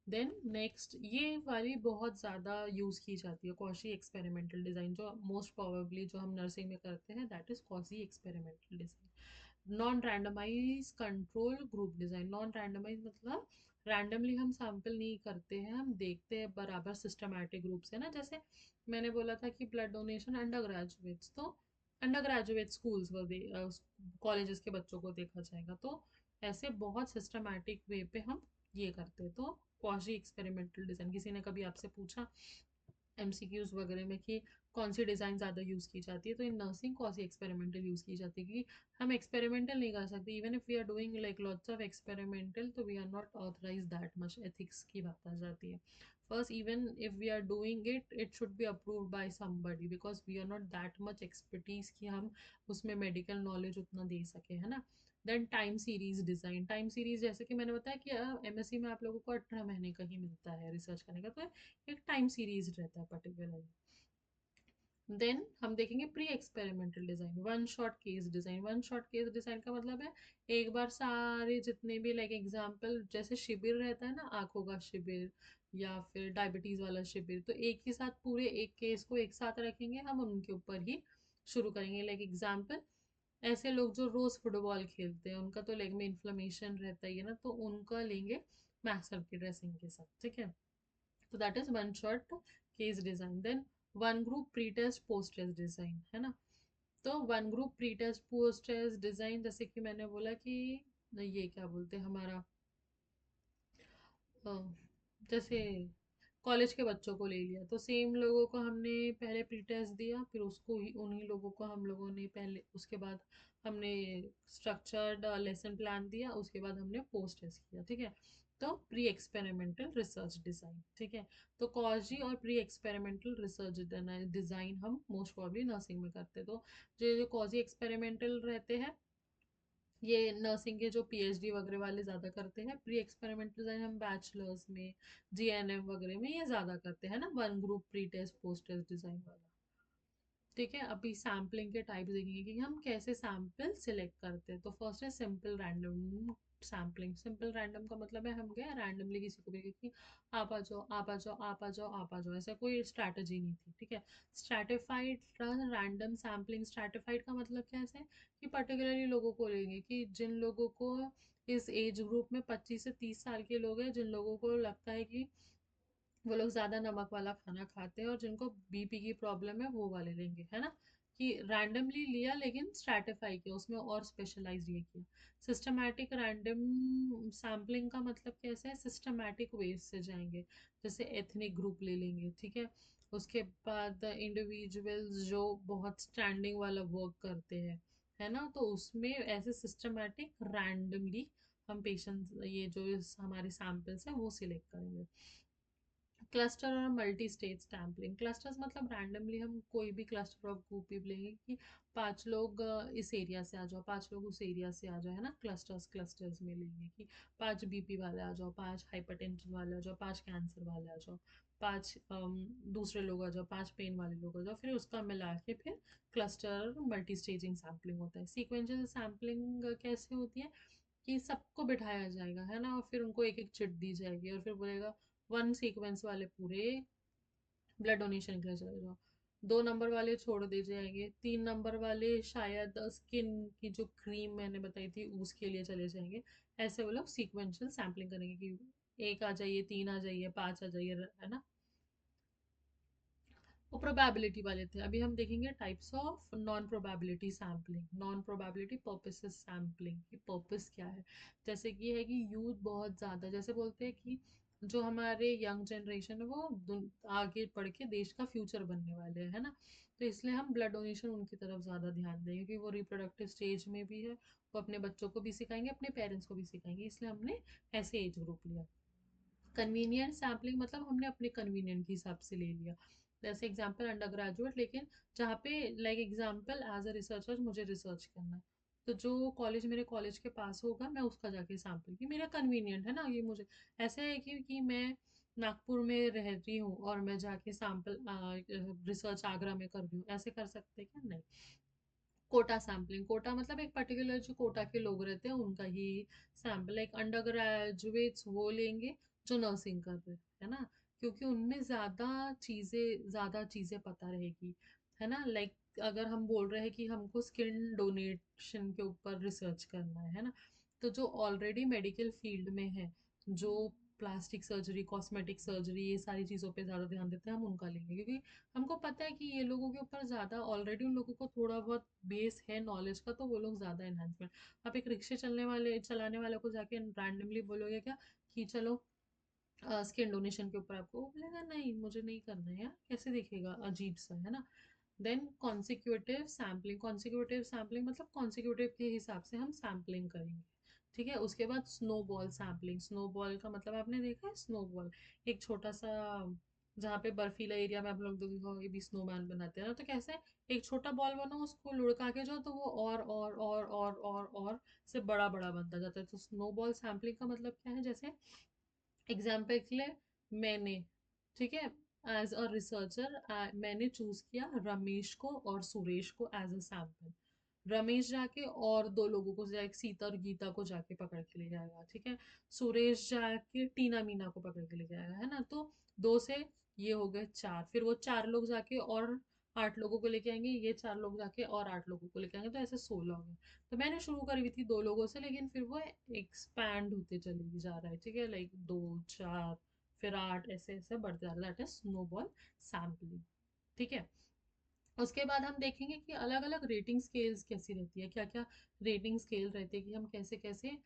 Speaker 1: देन नेक्स्ट ये वाली बहुत ज़्यादा यूज़ की जाती है, कॉशी एक्सपेरिमेंटल डिज़ाइन, जो मोस्ट प्रोबेबली जो हम नर्सिंग में करते हैं, that is Cauchy experimental design. Non randomise control group design, non randomise मतलब रैंडमली हम सैंपल नहीं करते हैं, हम देखते हैं बराबर सिस्टमैटिक रूप से ना। जैसे मैंने बोला था कि ब्लड डोनेशन अंडर ग्रेजुएट्स, तो अंडर ग्रेजुएट स्कूल्स कॉलेजेस के बच्चों को देखा जाएगा, तो ऐसे बहुत सिस्टमैटिक वे पे हम ये करते हैं। तो क्वाशी एक्सपेरिमेंटल डिज़ाइन, किसी ने कभी आपसे पूछा एमसीक्यूज वगैरह में कि कौन सी डिज़ाइन ज़्यादा यूज़ की जाती है, तो इन नर्सिंग कौन सी एक्सपेरिमेंटल यूज़ की जाती है, क्योंकि हम एक्सपेरिमेंटल नहीं कर सकते। Even if we are doing like lots of experimental, तो we are not authorize that much, ethics की बात आ जाती है। First, even if we are doing it, it should be approved by somebody, because we are not that much expertise कि हम उसमें medical knowledge उतना दे सके, है ना। Then time series design, time series जैसे कि मैंने बताया कि एमएससी में आप लोगों को 18 महीने का ही मिलता है रिसर्च करने का, तो एक टाइम सीरीज रहता है पर्टिकुलरली। देन हम देखेंगे pre experimental design, one shot case design. One shot case design का मतलब है एक बार सारे जितने भी लाइक एग्जांपल जैसे शिविर रहता है ना, आंखों का शिविर या फिर डायबिटीज वाला शिविर, तो एक ही साथ पूरे एक केस को एक साथ रखेंगे, हम उनके ऊपर ही शुरू करेंगे। लाइक एग्जांपल, ऐसे लोग जो रोज फुटबॉल खेलते हैं, उनका तो लेग में इन्फ्लेमेशन रहता ही है ना, तो उनका लेंगे मैक्सर की ड्रेसिंग के साथ, ठीक है। तो that is one shot case design. Then one group pre test post test design, है ना। तो one group pre test post test design, जैसे कि मैंने बोला कि ये क्या बोलते हैं हमारा, अ, जैसे कॉलेज के बच्चों को ले लिया, तो सेम लोगों को हमने पहले प्री टेस्ट दिया, फिर उसको ही उन्हीं लोगों को हम लोगों ने पहले, उसके बाद हमने स्ट्रक्चर्ड लेसन प्लान दिया, उसके बाद हमने पोस्ट टेस्ट किया, ठीक है। तो प्री एक्सपेरिमेंटल रिसर्च डिज़ाइन, ठीक है। तो कॉजी और प्री एक्सपेरिमेंटल रिसर्च डिज़ाइन हम मोस्ट प्रॉब्ली नर्सिंग में करते हैं। तो जो कॉजी एक्सपेरिमेंटल रहते हैं, ये नर्सिंग के जो पीएचडी वगैरह वाले ज़्यादा करते हैं। प्री एक्सपेरिमेंटल डिज़ाइन हम बैचलर्स में, जीएनएम वगैरह में ये ज़्यादा करते हैं ना, one group pre test post test design वाला, ठीक है। अभी सैम्पलिंग के टाइप्स देखेंगे कि हम कैसे सैंपल सिलेक्ट करते हैं। तो फर्स्ट है simple random sampling. Simple random का मतलब है हम गए रैंडमली किसी को भी कि आप आ जाओ, आप आ जाओ, आप आ जाओ, आप आ जाओ, ऐसा कोई स्ट्रैटेजी नहीं थी, ठीक है। स्ट्रैटिफाइड रैंडम सैम्पलिंग, स्ट्रैटिफाइड का मतलब कैसे है कि पर्टिकुलरली लोगों को लेंगे कि जिन लोगों को इस एज ग्रुप में 25 से 30 साल के लोग हैं, जिन लोगों को लगता है कि वो लोग ज़्यादा नमक वाला खाना खाते हैं और जिनको बीपी की प्रॉब्लम है, वो वाले लेंगे, है ना। कि रैंडमली लिया लेकिन स्ट्रैटिफाई किया, उसमें और स्पेशलाइज ये किया। सिस्टमैटिक रैंडम सैम्पलिंग का मतलब कैसे है, सिस्टमैटिक वेज से जाएंगे, जैसे एथनिक ग्रुप ले लेंगे, ठीक है। उसके बाद इंडिविजुअल्स जो बहुत स्टैंडिंग वाला वर्क करते हैं, है ना, तो उसमें ऐसे सिस्टमैटिक रैंडमली हम पेशेंट्स, ये जो हमारे सैंपल्स हैं वो सिलेक्ट करेंगे। क्लस्टर और मल्टी स्टेज सैम्पलिंग, क्लस्टर्स मतलब रैंडमली हम कोई भी क्लस्टर ऑफ ग्रुप भी लेंगे कि 5 लोग इस एरिया से आ जाओ, 5 लोग उस एरिया से आ जाओ, है ना। क्लस्टर्स क्लस्टर्स में लेंगे कि 5 बीपी वाले आ जाओ, 5 हाइपरटेंशन वाले आ जाओ, 5 कैंसर वाले आ जाओ, 5 दूसरे लोग आ जाओ, 5 पेन वाले लोग आ जाओ, फिर उसका मिला के फिर क्लस्टर मल्टी स्टेजिंग सैम्पलिंग होता है। सीक्वेंशियल सैम्पलिंग कैसे होती है कि सबको बिठाया जाएगा, है ना, और फिर उनको एक एक चिट दी जाएगी और फिर बोलेगा वन सीक्वेंस वाले पूरे ब्लड डोनेशन के लिए चले जाओ, 2 नंबर वाले छोड़ दिए जाएंगे, 3 नंबर वाले शायद स्किन की जो क्रीम मैंने बताई थी उसके लिए चले जाएंगे। ऐसे वो लोग सीक्वेंशियल सैम्पलिंग करेंगे कि एक आ जाइए, 3 आ जाइए, 5 आ जाइए, है ना। वो प्रोबेबिलिटी वाले थे। अभी हम देखेंगे types of non probability sampling, non probability purposes sampling की पर्पस क्या है। जैसे कि है कि यूथ बहुत ज़्यादा, जैसे बोलते हैं कि जो हमारे यंग जनरेशन है वो आगे बढ़ के देश का फ्यूचर बनने वाले हैं, है ना। तो इसलिए हम ब्लड डोनेशन उनकी तरफ ज़्यादा ध्यान देंगे क्योंकि वो रिप्रोडक्टिव स्टेज में भी है, वो अपने बच्चों को भी सिखाएंगे, अपने पेरेंट्स को भी सिखाएंगे, इसलिए हमने ऐसे एज ग्रुप लिया। कन्वीनियंट सैम्पलिंग मतलब हमने अपने कन्वीनियंट के हिसाब से ले लिया। जैसे एग्जाम्पल अंडर ग्रेजुएट, लेकिन जहाँ पे like example as a researcher मुझे रिसर्च करना है, तो जो कॉलेज मेरे कॉलेज के पास होगा मैं उसका जाके सैंपल, कि मेरा कन्वीनियंट है ना ये मुझे। ऐसे है कि मैं नागपुर में रह रही हूँ और मैं जाके सैंपल रिसर्च आगरा में कर रही हूँ, ऐसे कर सकते हैं क्या? नहीं। कोटा सैम्पलिंग, कोटा मतलब एक पर्टिकुलर जो कोटा के लोग रहते हैं उनका ही सैंपल, एक अंडर ग्रेजुएट्स वो लेंगे जो नर्सिंग कर रहे हैं, है ना, क्योंकि उनमें ज्यादा चीजें पता रहेगी, है ना। लाइक अगर हम बोल रहे हैं कि हमको स्किन डोनेशन के ऊपर रिसर्च करना है ना, तो जो ऑलरेडी मेडिकल फील्ड में है, जो प्लास्टिक सर्जरी, कॉस्मेटिक सर्जरी, ये सारी चीज़ों पे ज़्यादा ध्यान देते हैं, हम उनका लेंगे, क्योंकि हमको पता है कि ये लोगों के ऊपर ज़्यादा ऑलरेडी उन लोगों को थोड़ा बहुत बेस है नॉलेज का, तो वो लोग ज़्यादा एनहांसमेंट। आप एक रिक्शे चलाने वाले को जाके रैंडमली बोलोगे क्या कि चलो स्किन डोनेशन के ऊपर आपको, वो बोलेगा नहीं मुझे नहीं करना है यार, कैसे दिखेगा, अजीब सा, है ना। देन कॉन्सिक्यूटिव सैम्पलिंग मतलब कॉन्सिक्यूटिव के हिसाब से हम सैम्पलिंग करेंगे, ठीक है। उसके बाद स्नोबॉल सैम्पलिंग, स्नोबॉल का मतलब आपने देखा है स्नोबॉल, एक छोटा सा, जहाँ पे बर्फीला एरिया में आप लोग देखो ये भी स्नोमैन बनाते हैं ना, तो कैसे एक छोटा बॉल बनो, उसको लुढ़का के जो, तो वो और से बड़ा बड़ा बनता जाता है। तो स्नोबॉल सैम्पलिंग का मतलब क्या है, जैसे एग्जाम्पल के लिए मैंने, ठीक है, एज अ रिसर्चर मैंने चूज किया रमेश को और सुरेश को एज अ सैम्पल। रमेश जाके और दो लोगों को जाके सीता और गीता को जाके पकड़ के ले जाएगा, ठीक है। सुरेश जाके टीना मीना को पकड़ के ले जाएगा, है ना। तो दो से ये हो गए चार, फिर वो चार लोग जाके और 8 लोगों को लेके आएंगे, ये 4 लोग जाके और 8 लोगों को लेके आएंगे, तो ऐसे 16 हो गए। तो मैंने शुरू करी हुई थी 2 लोगों से, लेकिन फिर वो एक्सपैंड होते चले जा रहा है, ठीक है, लाइक 2 4 फिर 8, ऐसे ऐसे बढ़ते जा रहा है, दैट इज स्नोबॉल सैम्पलिंग, ठीक है। उसके बाद हम देखेंगे कि अलग अलग रेटिंग स्केल्स कैसी रहती है, क्या क्या रेटिंग स्केल रहते हैं, कि हम कैसे कैसे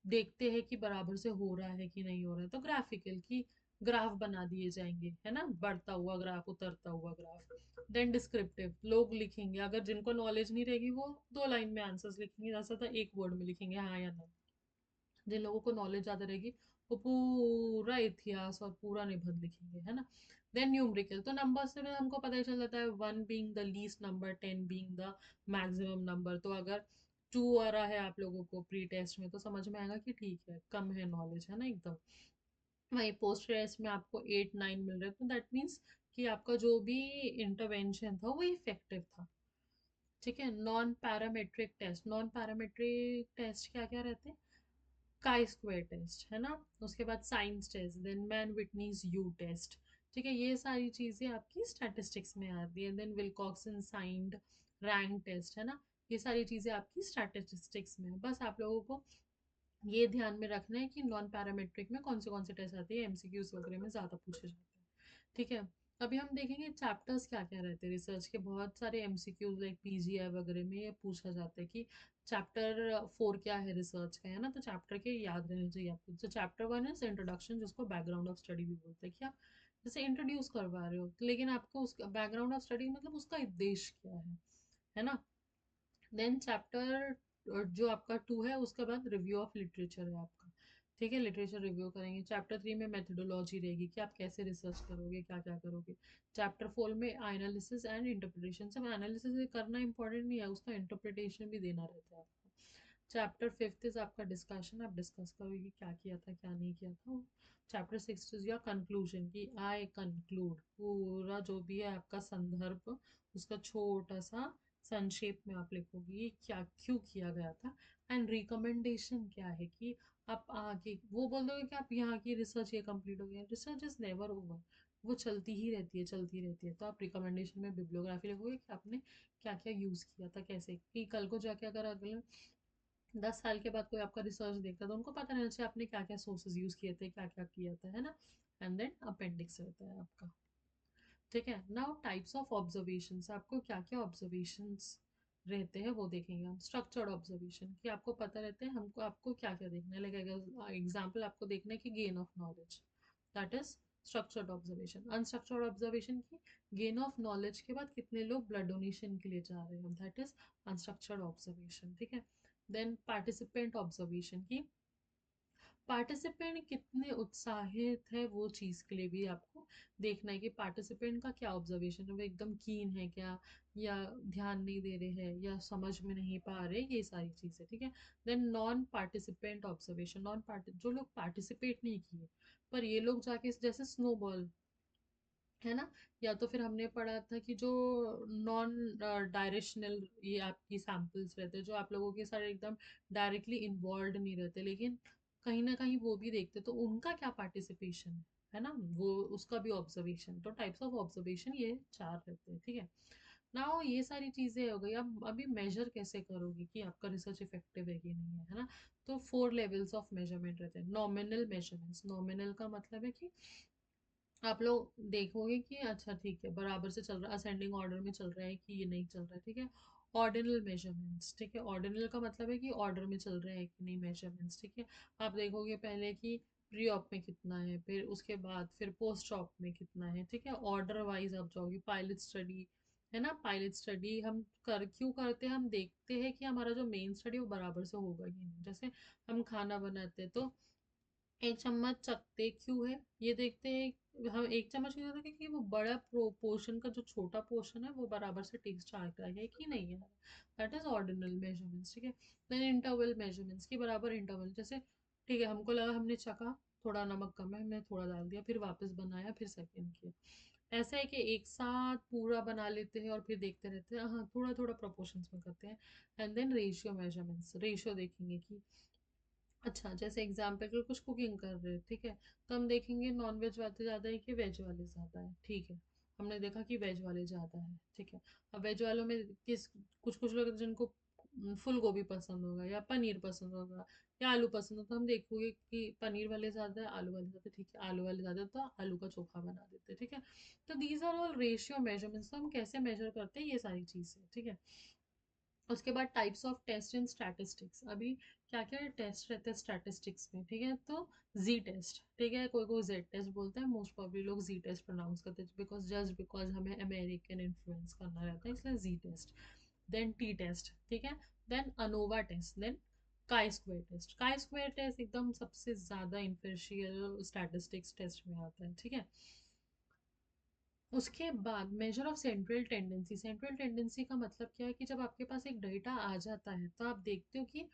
Speaker 1: देखते हैं कि बराबर से हो रहा है कि नहीं हो रहा है। तो ग्राफिकल की ग्राफ बना दिए जाएंगे, है ना, बढ़ता हुआ ग्राफ, उतरता हुआ ग्राफ। देन डिस्क्रिप्टिव, लोग लिखेंगे, अगर जिनको नॉलेज नहीं रहेगी वो 2 लाइन में आंसर्स लिखेंगे, जैसा था एक वर्ड में लिखेंगे हाँ या ना। जिन लोगों को नॉलेज ज्यादा रहेगी वो पूरा इतिहास और पूरा निबंध लिखेंगे, है ना। देन न्यूमरिकल, तो नंबर से हमको पता ही चल जाता है, 1 being the least number, 10 being the maximum number. तो अगर 2 आ रहा है आप लोगों को प्री टेस्ट में, तो समझ में आएगा कि ठीक है, कम है नॉलेज, है ना एकदम। वही पोस्ट टेस्ट में आपको 8 9 मिल रहे, तो दैट मीन्स कि आपका जो भी इंटरवेंशन था वो इफेक्टिव था, ठीक है। Non parametric test, non parametric test क्या क्या रहते हैं, काई स्क्वायर टेस्ट, है ना। उसके बाद science test, then Mann Whitney U test, ठीक है। ये सारी चीजें आपकी स्टैटिस्टिक्स में आती है। Then Wilcoxon signed rank test, है ना। ये सारी चीजें आपकी स्टैटिस्टिक्स में है। बस आप लोगों को ये ध्यान में रखना है कि नॉन पैरामेट्रिक में कौन से टेस्ट आते हैं, एमसीक्यूज वगैरह में ज्यादा पूछे जाते हैं, ठीक है। अभी हम देखेंगे चैप्टर्स क्या क्या रहते हैं रिसर्च के, बहुत सारे एमसीक्यूज लाइक पीजीआई वगैरह में ये पूछा जाता है कि चैप्टर 4 क्या है रिसर्च का, है ना। तो चैप्टर के याद रहने चाहिए आपको। जो चैप्टर 1 है इंट्रोडक्शन, जिसको बैकग्राउंड ऑफ स्टडी भी बोलते हैं, कि आप जैसे इंट्रोड्यूस करवा रहे हो, लेकिन आपको उसका बैकग्राउंड ऑफ स्टडी मतलब उसका उद्देश्य क्या है ना। देन चैप्टर जो आपका 2 है, उसके बाद रिव्यू ऑफ लिटरेचर है आपका, ठीक है, लिटरेचर रिव्यू करेंगे। चैप्टर 3 में मेथोडोलॉजी रहेगी कि आप कैसे रिसर्च करोगे, क्या क्या करोगे। चैप्टर 4 में एनालिसिस एंड इंटरप्रिटेशन, सब एनालिसिस करना इंपॉर्टेंट नहीं है, उसका इंटरप्रिटेशन भी देना रहता है आपको। चैप्टर 5 इज आपका डिस्कशन, आप डिस्कस करोगे कि क्या किया था क्या नहीं किया था। चैप्टर 6 इज योर कंक्लूजन, कि आई कंक्लूड, पूरा जो भी है आपका संदर्भ, उसका छोटा सा संक्षेप में आप लिखोगे ये क्या क्यों किया गया था। एंड रिकमेंडेशन क्या है, कि आप आगे वो बोल दोगे कि आप यहाँ की रिसर्च ये कंप्लीट हो गया, रिसर्च इज नेवर ओवर, वो चलती ही रहती है, चलती रहती है। तो आप रिकमेंडेशन में बिब्लियोग्राफी लिखोगे कि आपने क्या क्या यूज किया था, कैसे, कि कल को जाके अगर अगले 10 साल के बाद कोई आपका रिसर्च देखता है तो उनको पता रहना चाहिए आपने क्या क्या सोर्सेज यूज किए थे, क्या क्या किया था, है ना। एंड देन अपेंडिक्स रहता है आपका, ठीक है। नाउ टाइप्स ऑफ ऑब्जर्वेशंस, आपको क्या क्या ऑब्जर्वेशंस रहते हैं वो देखेंगे हम। स्ट्रक्चर्ड ऑब्जर्वेशन, कि आपको पता रहता है हमको आपको क्या क्या देखना है, लाइक एग्जांपल आपको देखना है कि gain of knowledge, that is structured observation. Unstructured observation की गेन ऑफ नॉलेज के बाद कितने लोग ब्लड डोनेशन के लिए जा रहे हैं, दैट इज अनस्ट्रक्चर्ड ऑब्जर्वेशन, ठीक है। देन पार्टिसिपेंट ऑब्जर्वेशन, की पार्टिसिपेंट कितने उत्साहित है वो चीज के लिए भी आपको देखना है कि पार्टिसिपेंट का क्या ऑब्जर्वेशन है, वो एकदम कीन है क्या, या ध्यान नहीं दे रहे हैं, या समझ में नहीं पा रहे, ये सारी चीजें, ठीक है। Then non participant observation, non पार्टि जो लोग पार्टिसिपेट नहीं किए पर ये लोग जाके जैसे स्नोबॉल है ना, या तो फिर हमने पढ़ा था कि जो नॉन डायरेक्शनल ये आपकी सैंपल्स रहते हैं, जो आप लोगों के साथ एकदम डायरेक्टली इन्वॉल्व नहीं रहते लेकिन कहीं ना कहीं वो भी देखते, तो उनका क्या पार्टिसिपेशन है ना, वो उसका भी ऑब्जर्वेशन। तो टाइप्स ऑफ ऑब्जर्वेशन ये चार रहते हैं, ठीक है। ना ये सारी चीजें हो गई, अब अभी मेजर कैसे करोगे कि आपका रिसर्च इफेक्टिव है कि नहीं है ना। तो 4 लेवल्स ऑफ मेजरमेंट रहते हैं। नॉमिनल मेजरमेंट्स, नॉमिनल का मतलब है कि आप लोग देखोगे कि अच्छा ठीक है बराबर से चल रहा है, असेंडिंग ऑर्डर में चल रहा है कि ये नहीं चल रहा है, ठीक है। ऑर्डिनल मेजरमेंट्स, ठीक है, ऑर्डिनल का मतलब है कि ऑर्डर में चल रहे हैं कि नहीं मेजरमेंट्स, ठीक है। आप देखोगे पहले कि प्री ऑप में कितना है, फिर उसके बाद फिर पोस्ट ऑप में कितना है, ठीक है। ऑर्डर वाइज आप जाओगे, पायलट स्टडी है ना, पायलट स्टडी हम कर क्यों करते हैं, हम देखते हैं कि हमारा जो मेन स्टडी वो बराबर से होगा कि नहीं। जैसे हम खाना बनाते हैं तो एक चम्मच चखते क्यों है, ये देखते हैं हम एक चम्मच क्यों देते हैं कि वो बड़ा पोर्शन का जो छोटा पोर्शन है वो बराबर से टेस्ट आ रहा है कि नहीं है। दैट इज ऑर्डिनल मेजरमेंट्स, ठीक है। देन इंटरवल मेजरमेंट्स की बराबर इंटरवल, जैसे ठीक है हमको लगा हमने चखा थोड़ा नमक कम है, हमने थोड़ा डाल दिया, फिर वापस बनाया, फिर सेकंड किया। ऐसा है कि एक साथ पूरा बना लेते हैं और फिर देखते रहते हैं, हाँ थोड़ा थोड़ा प्रोपोर्शंस में करते हैं। And then ratio measurements, ratio देखेंगे कि अच्छा जैसे एग्जाम्पल के कुछ कुकिंग कर रहे हैं, ठीक है, तो हम देखेंगे नॉन वेज वाले ज्यादा है कि वेज वाले ज्यादा है, ठीक है। हमने देखा कि वेज वाले ज्यादा है, ठीक है। अब वेज वालों में किस कुछ कुछ लोग जिनको फुल गोभी पसंद होगा या पनीर पसंद होगा या आलू पसंद होगा, तो हम देखोगे कि पनीर वाले ज्यादा है, आलू वाले ज्यादा है, ठीक है, आलू वाले ज्यादा है, तो आलू का चोखा बना देते हैं, ठीक है। तो these are all ratio measurements, तो हम कैसे मेजर करते हैं ये सारी चीजें, ठीक है। उसके बाद types of test in statistics, अभी क्या क्या टेस्ट रहते हैं स्टैटिस्टिक्स में, ठीक है। तो जी टेस्ट, ठीक है, कोई कोई जेड टेस्ट बोलता है, मोस्ट प्रॉब्ली लोग जी टेस्ट प्रोनाउंस करते हैं बिकॉज जस्ट बिकॉज हमें अमेरिकन इन्फ्लुएंस करना रहता है इसलिए Z test. Then T test, ठीक है। Then ANOVA test, then chi square test. Chi square test एकदम सबसे ज्यादा इम्पेरिशियल स्टैटिस्टिक्स टेस्ट में आता है, ठीक है। उसके बाद measure of central tendency, central tendency का मतलब क्या है कि जब आपके पास एक डेटा आ जाता है तो आप देखते हो कि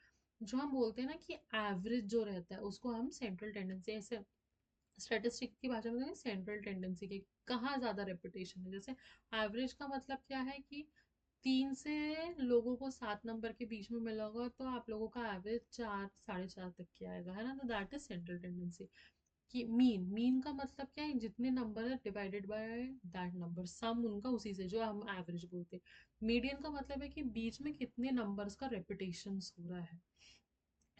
Speaker 1: जो हम बोलते हैं ना कि एवरेज जो रहता है उसको हम सेंट्रल टेंडेंसी, ऐसे स्टैटिस्टिक की भाषा में सेंट्रल टेंडेंसी के कहाँ ज्यादा रेपुटेशन है। जैसे एवरेज का मतलब क्या है कि 3 से लोगों को 7 नंबर के बीच में मिला होगा तो आप लोगों का एवरेज 4 साढ़े 4 तक के आएगा, है ना, तो दैट इज सेंट्रल टेंडेंसी। कि मीन, मीन का मतलब क्या है, जितने नंबर है डिवाइडेड बाय दैट नंबर, सम उनका उसी से, जो हम एवरेज बोलते हैं। मीडियन का मतलब है कि बीच में कितने नंबर्स का रेपिटेशन हो रहा है,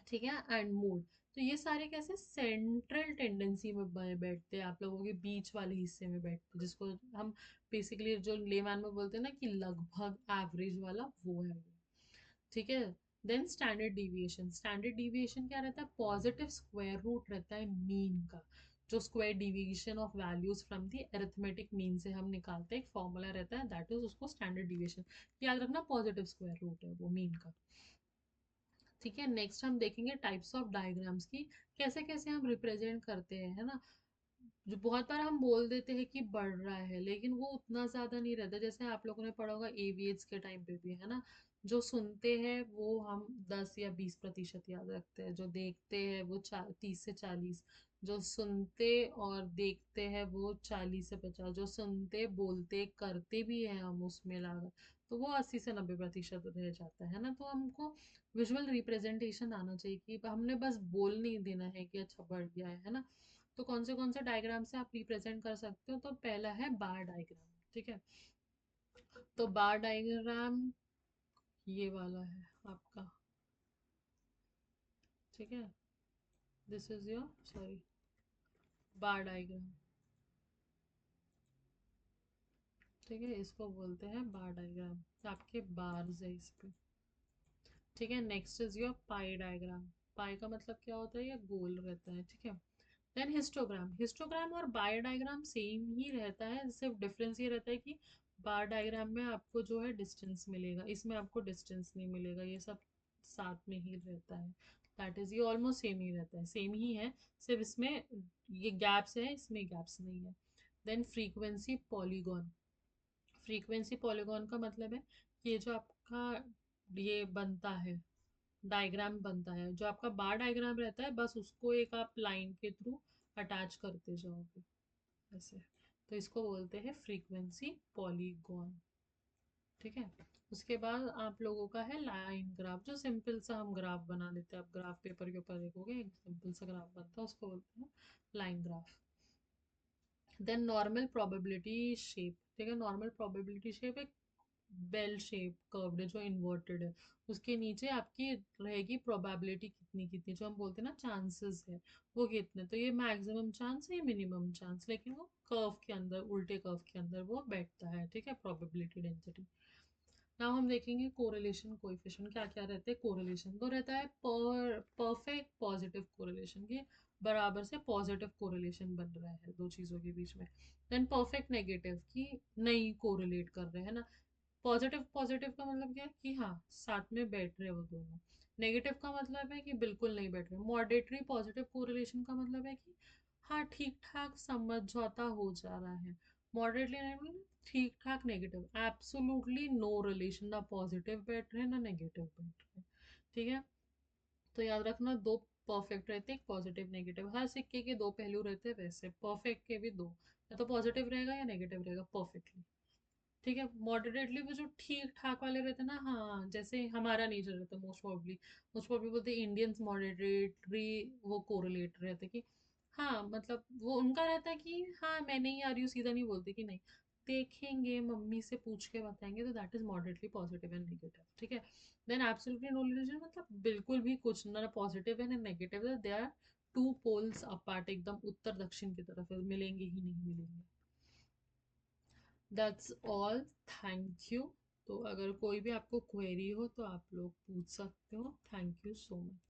Speaker 1: ठीक है। एंड मोड, तो ये सारे कैसे सेंट्रल टेंडेंसी में बैठते हैं, आप लोगों के बीच वाले हिस्से में बैठते हैं, जिसको हम बेसिकली जो लेमैन में बोलते हैं ना कि लगभग एवरेज वाला वो है वो, ठीक है। Then standard deviation, standard deviation क्या रहता है, पॉजिटिव स्क्वायर रूट रहता है मीन का, जो square deviation of values from the arithmetic mean से हम निकालते हैं, एक फॉर्मूला रहता है, दैट इज उसको स्टैंडर्ड डिविएशन, याद रखना पॉजिटिव स्क्वायर रूट है वो मीन का, ठीक है। नेक्स्ट हम देखेंगे टाइप्स ऑफ डायग्राम्स की, कैसे कैसे हम रिप्रेजेंट करते हैं, है ना। जो बहुत बार हम बोल देते हैं कि बढ़ रहा है लेकिन वो उतना ज्यादा नहीं रहता, जैसे आप लोगों ने पढ़ा होगा एवीएट्स के टाइम पे भी, है ना। जो सुनते हैं वो हम 10 या 20% याद रखते हैं, जो देखते हैं वो 30 से 40, जो सुनते और देखते हैं वो 40 से 50, जो सुनते बोलते करते भी हैं हम उसमें लागत, तो वो 80 से 90% रह जाता है ना। तो हमको विजुअल रिप्रेजेंटेशन आना चाहिए कि हमने बस बोल नहीं देना है कि अच्छा बढ़ गया है ना। तो कौन से डायग्राम से आप रिप्रेजेंट कर सकते हो, तो पहला है बार डायग्राम, ठीक है। तो बार डायग्राम ये वाला है आपका, ठीक है। This is your sorry bar diagram, ठीक है, इसको बोलते हैं बार डायग्राम, आपके बार्स है इस पे, ठीक है। Next is your pie diagram, pie का मतलब क्या होता है, ये गोल रहता है, ठीक है। देन हिस्टोग्राम, हिस्टोग्राम और बार डायग्राम सेम ही रहता है, सिर्फ डिफरेंस ये रहता है कि बार डायग्राम में आपको जो है डिस्टेंस मिलेगा, इसमें आपको डिस्टेंस नहीं मिलेगा, ये सब साथ में ही रहता है, दैट इज ये ऑलमोस्ट सेम ही रहता है, सेम ही है, सिर्फ इसमें ये गैप्स है, इसमें गैप्स नहीं है। Then frequency polygon. Frequency polygon का मतलब है कि ये जो आपका ये बनता है, डायग्राम बनता है, जो आपका बार डायग्राम रहता है, बस उसको एक आप लाइन के थ्रू अटैच करते जाओगे ऐसे। तो इसको बोलते हैं फ्रीक्वेंसी पॉलीगॉन। ठीक है। उसके बाद आप लोगों का है लाइन ग्राफ, जो सिंपल सा हम ग्राफ बना लेते हैं। आप ग्राफ पेपर के ऊपर देखोगे एक सिंपल सा ग्राफ बनता है, उसको बोलते हैं line graph. Then normal probability shape. ठीक है, नॉर्मल प्रोबेबिलिटी शेप एक बेल शेप कर्व्ड है जो इन्वर्टेड है। उसके नीचे आपकी रहेगी प्रोबेबिलिटी कितनी कितनी, जो हम बोलते हैं ना चांसेस है वो कितने। तो ये मैक्सिमम चांस है, ये मिनिमम चांस, लेकिन वो कर्व के अंदर, उल्टे कर्व के अंदर वो बैठता है। ठीक है, प्रोबेबिलिटी डेंसिटी। नाउ हम देखेंगे कोरिलेशन कोएफिशिएंट क्या क्या रहते हैं। कोरिलेशन तो रहता है परफेक्ट पॉजिटिव कोरिलेशन के बराबर से पॉजिटिव कोरिलेशन बन रहा है दो चीजों के बीच में। देन परफेक्ट नेगेटिव की नहीं कोरिलेट कर रहे हैं ना। पॉजिटिव पॉजिटिव का मतलब क्या है कि हाँ साथ में बैठ रहे हैं वो दोनों। नेगेटिव का मतलब है कि बिल्कुल नहीं बैठ रहे। मॉडरेटली पॉजिटिव कोरिलेशन का मतलब है कि हाँ ठीक ठाक समझौता हो जा रहा है। मॉडरेटली नहीं, ठीक ठाक नेगेटिव, एब्सोल्युटली नो रिलेशन, ना पॉजिटिव बैठ रहे ना नेगेटिव बैठ रहे। ठीक है, तो याद रखना दो परफेक्ट रहते हैं, पॉजिटिव नेगेटिव। हर सिक्के के दो पहलू रहते हैं, वैसे परफेक्ट के भी दो, या तो पॉजिटिव रहेगा या नेगेटिव रहेगा परफेक्टली। ठीक है, मॉडरेटली वो जो ठीक ठाक वाले रहते हैं ना, हाँ जैसे हमारा नेचर रहता है मोस्ट प्रॉब्ली बोलते हैं इंडियंस मॉडरेटली वो कोरिलेट रहते हैं कि हाँ मतलब वो उनका रहता है कि हाँ मैं नहीं आ रही हूँ, सीधा नहीं बोलते कि नहीं देखेंगे मम्मी से पूछ के बताएंगे, तो that is moderately positive and negative. ठीक है। देन एब्सोल्युटली नो रिलीजन मतलब बिल्कुल भी कुछ ना पॉजिटिव है ना नेगेटिव है, they are two poles apart, एकदम उत्तर दक्षिण की तरफ है, मिलेंगे ही नहीं मिलेंगे। That's all, thank you. तो अगर कोई भी आपको क्वेरी हो तो आप लोग पूछ सकते हो। Thank you so much.